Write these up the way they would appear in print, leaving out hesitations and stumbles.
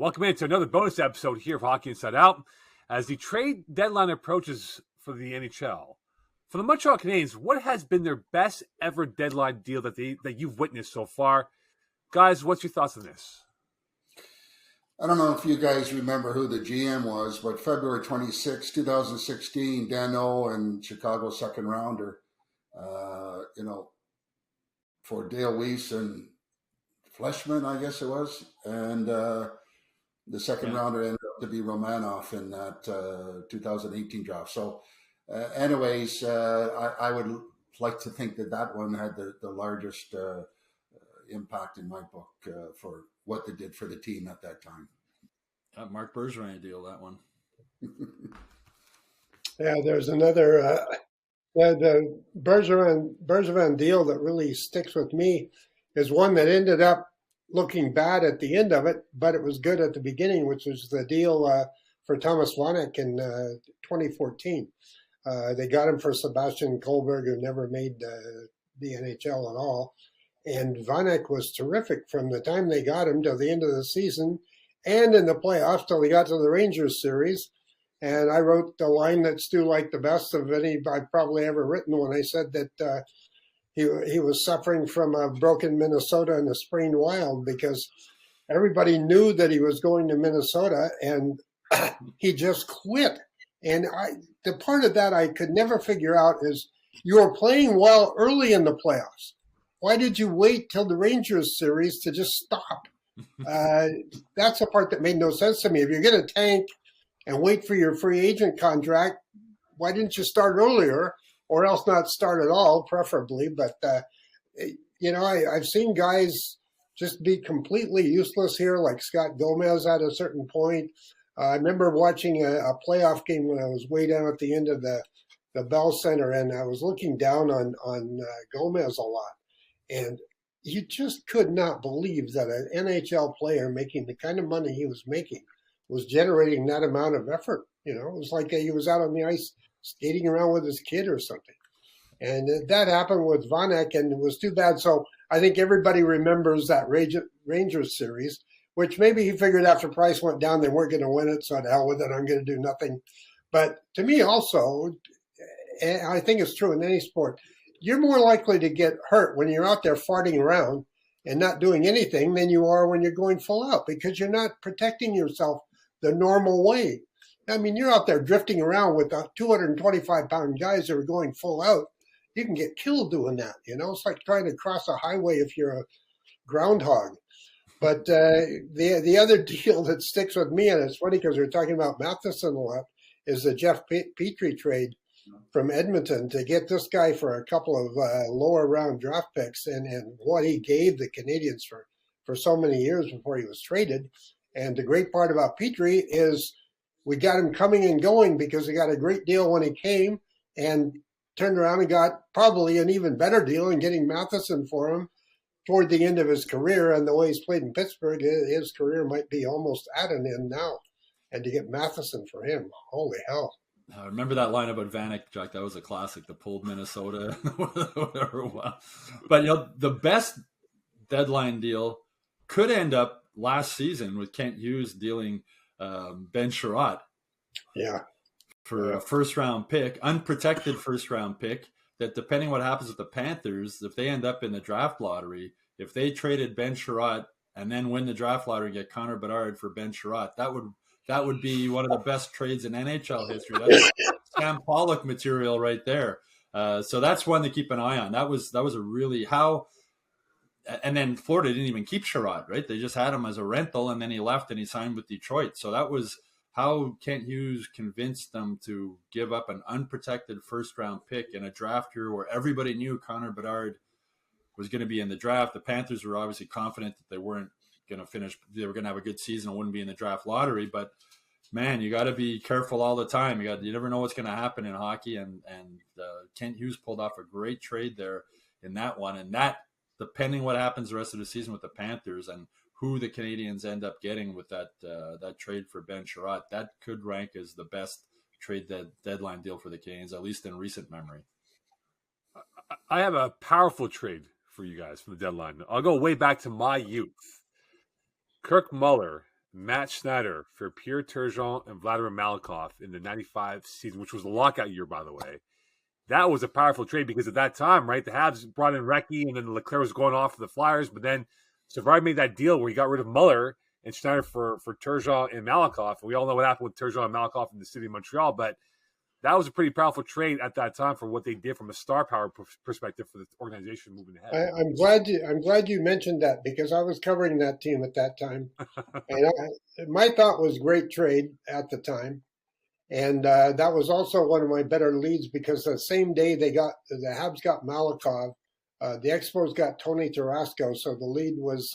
Welcome into another bonus episode here of Hockey Inside Out. As the trade deadline approaches for the NHL, for the Montreal Canadiens, what has been their best ever deadline deal that you've witnessed so far? Guys, what's your thoughts on this? I don't know if you guys remember who the GM was, but February 26, 2016, Dano and Chicago second rounder, for Dale Weiss and Fleshman, I guess it was. And the second rounder ended up to be Romanov in that 2018 draft. So anyways, I would like to think that one had the largest impact in my book for what they did for the team at that time. Mark Bergevin deal, that one. Yeah, there's another the Bergevin deal that really sticks with me is one that ended up looking bad at the end of it, but it was good at the beginning, which was the deal for Thomas Vanek in 2014. They got him for Sebastian Kohlberg, who never made the NHL at all. And Vanek was terrific from the time they got him till the end of the season and in the playoffs till he got to the Rangers series. And I wrote the line that Stu liked the best of any I've probably ever written when I said that he was suffering from a broken Minnesota and a sprained Wild, because everybody knew that he was going to Minnesota and he just quit. And the part of that I could never figure out is you were playing well early in the playoffs. Why did you wait till the Rangers series to just stop? That's the part that made no sense to me. If you're going to tank and wait for your free agent contract, why didn't you start earlier, or else not start at all, preferably? But, I've seen guys just be completely useless here, like Scott Gomez at a certain point. I remember watching a playoff game when I was way down at the end of the Bell Center, and I was looking down on Gomez a lot. And you just could not believe that an NHL player making the kind of money he was making was generating that amount of effort. It was like he was out on the ice skating around with his kid or something. And that happened with Vanek, and it was too bad. So I think everybody remembers that Rangers series, which maybe he figured after Price went down, they weren't going to win it, so to hell with it, I'm going to do nothing. But to me also, and I think it's true in any sport, you're more likely to get hurt when you're out there farting around and not doing anything than you are when you're going full out, because you're not protecting yourself the normal way. I mean, you're out there drifting around with 225-pound guys that are going full out. You can get killed doing that. It's like trying to cross a highway if you're a groundhog. But the other deal that sticks with me, and it's funny because we're talking about Matheson a lot, is the Jeff Petrie trade from Edmonton to get this guy for a couple of lower round draft picks and what he gave the Canadiens for so many years before he was traded. And the great part about Petrie is we got him coming and going because he got a great deal when he came and turned around and got probably an even better deal in getting Matheson for him toward the end of his career. And the way he's played in Pittsburgh, his career might be almost at an end now. And to get Matheson for him, holy hell. I remember that line about Vanek, Jack. That was a classic, the pulled Minnesota, whatever it was. But, the best deadline deal could end up last season with Kent Hughes dealing Ben Sherratt for a first-round pick, unprotected first-round pick, that depending what happens with the Panthers, if they end up in the draft lottery, if they traded Ben Sherratt and then win the draft lottery and get Connor Bedard for Ben Sherratt, that would be one of the best trades in NHL history. That's Sam Pollock material right there. So that's one to keep an eye on. That was a really and then Florida didn't even keep Sherratt, right? They just had him as a rental, and then he left and he signed with Detroit. So that was how Kent Hughes convinced them to give up an unprotected first-round pick in a draft year where everybody knew Connor Bedard was going to be in the draft. The Panthers were obviously confident that they weren't going to finish. They were going to have a good season and wouldn't be in the draft lottery. But man, you got to be careful all the time. You never know what's going to happen in hockey. And Kent Hughes pulled off a great trade there in that one. And that, depending what happens the rest of the season with the Panthers and who the Canadiens end up getting with that trade for Ben Sherratt, that could rank as the best trade deadline deal for the Canadiens, at least in recent memory. I have a powerful trade for you guys from the deadline. I'll go way back to my youth. Kirk Muller, Matt Schneider for Pierre Turgeon and Vladimir Malakoff in the 95 season, which was the lockout year, by the way. That was a powerful trade because at that time, right, the Habs brought in Recchi and then Leclerc was going off for the Flyers. But then Savard made that deal where he got rid of Muller and Schneider for Turgeon and Malakoff. And we all know what happened with Turgeon and Malakoff in the city of Montreal. But that was a pretty powerful trade at that time for what they did from a star power perspective for the organization moving ahead. I'm glad you mentioned that because I was covering that team at that time, and my thought was great trade at the time, and that was also one of my better leads because the same day the Habs got Malakoff, the Expos got Tony Tarasco, so the lead was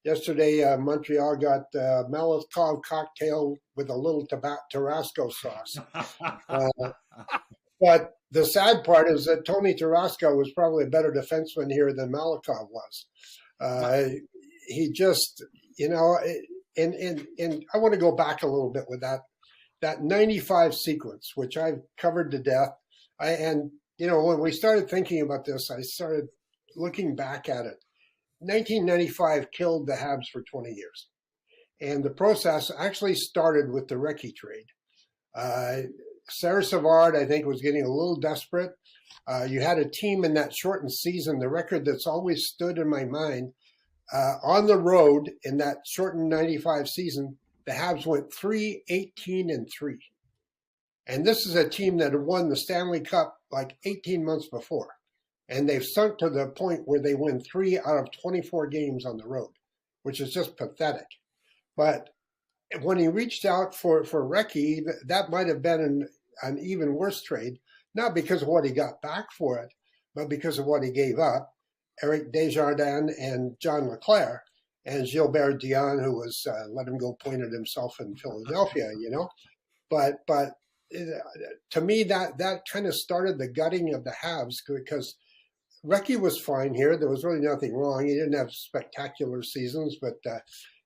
yesterday. Montreal got Malakoff cocktail with a little Tarasco sauce. But the sad part is that Tony Tarasco was probably a better defenseman here than Malakoff was. He just, and I want to go back a little bit with that 95 sequence, which I've covered to death. When we started thinking about this, I started looking back at it. 1995 killed the Habs for 20 years. And the process actually started with the Recchi trade. Sarah Savard, I think, was getting a little desperate. You had a team in that shortened season, the record that's always stood in my mind, on the road in that shortened 95 season, the Habs went 3-18-3. And this is a team that had won the Stanley Cup like 18 months before. And they've sunk to the point where they win 3 out of 24 games on the road, which is just pathetic. But when he reached out for Recchi, that might have been an even worse trade, not because of what he got back for it, but because of what he gave up. Eric Desjardins and John Leclerc and Gilbert Dion, who was let him go point at himself in Philadelphia, But to me, that kind of started the gutting of the Habs because Recchi was fine here. There was really nothing wrong. He didn't have spectacular seasons, but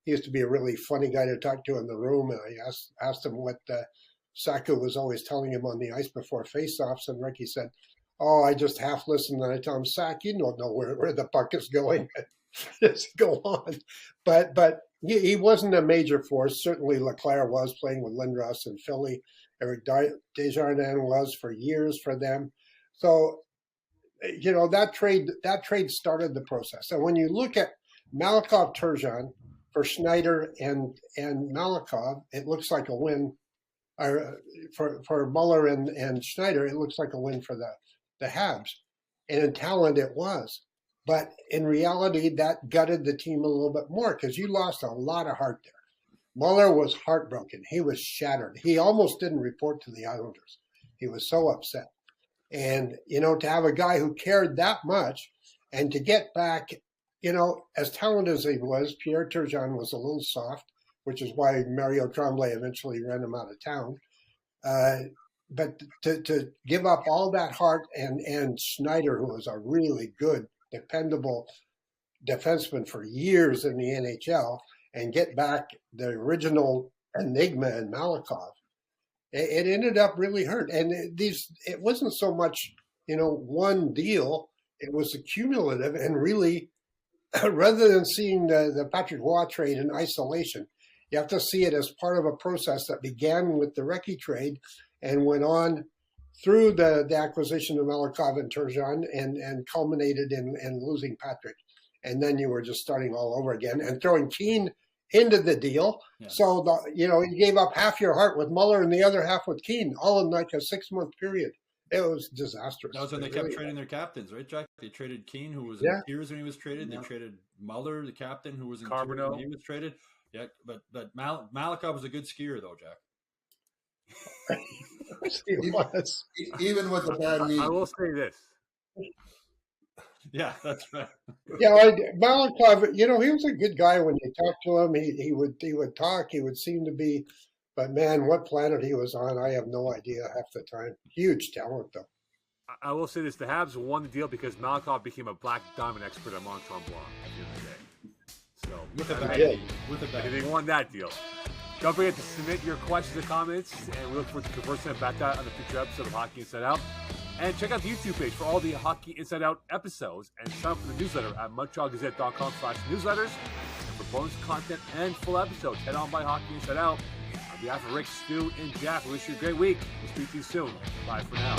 he used to be a really funny guy to talk to in the room. And I asked him what Saku was always telling him on the ice before faceoffs, and Recchi said, "Oh, I just half listen." And I tell him, "Sack, you don't know where the puck is going. Just go on." But he wasn't a major force. Certainly Leclerc was playing with Lindros in Philly. Eric Desjardins was for years for them. So, that trade started the process. And when you look at Malakoff Turgeon for Schneider and Malakoff, it looks like a win. Or for Muller and Schneider, it looks like a win for the Habs. And in talent, it was. But in reality, that gutted the team a little bit more because you lost a lot of heart there. Muller was heartbroken. He was shattered. He almost didn't report to the Islanders. He was so upset. And, to have a guy who cared that much and to get back, as talented as he was, Pierre Turgeon was a little soft, which is why Mario Tremblay eventually ran him out of town. But to give up all that heart and Schneider, who was a really good, dependable defenseman for years in the NHL, and get back the original enigma in Malakoff, it ended up really hurt. And it wasn't so much, one deal. It was accumulative and really, rather than seeing the Patrick Roy trade in isolation, you have to see it as part of a process that began with the Recchi trade and went on through the acquisition of Malakoff and Turgeon and culminated in losing Patrick. And then you were just starting all over again and throwing Keane into the deal. Yeah. So, you gave up half your heart with Muller and the other half with Keane, all in like a 6-month period. It was disastrous. That was when they kept trading their captains, right, Jack? They traded Keane, who was in tears when he was traded. They traded Muller, the captain, who was in tears when he was traded. Yeah, but Malakoff was a good skier, though, Jack. He was. Even with the bad knee. I will say this. Yeah, that's right. Yeah, Malakoff, he was a good guy when you talked to him. He would talk. He would seem to be, but man, what planet he was on, I have no idea half the time. Huge talent, though. I will say this: the Habs won the deal because Malakoff became a black diamond expert at Mont Tremblant at the end of the day. So with a bag. They won that deal. Don't forget to submit your questions and comments, and we look forward to conversing about that on the future episode of Hockey Inside Out. And check out the YouTube page for all the Hockey Inside Out episodes, and sign up for the newsletter at MontrealGazette.com/newsletters. And for bonus content and full episodes, head on by Hockey Inside Out. On behalf of Rick, Stu, and Jack, we wish you a great week. We'll speak to you soon. Bye for now.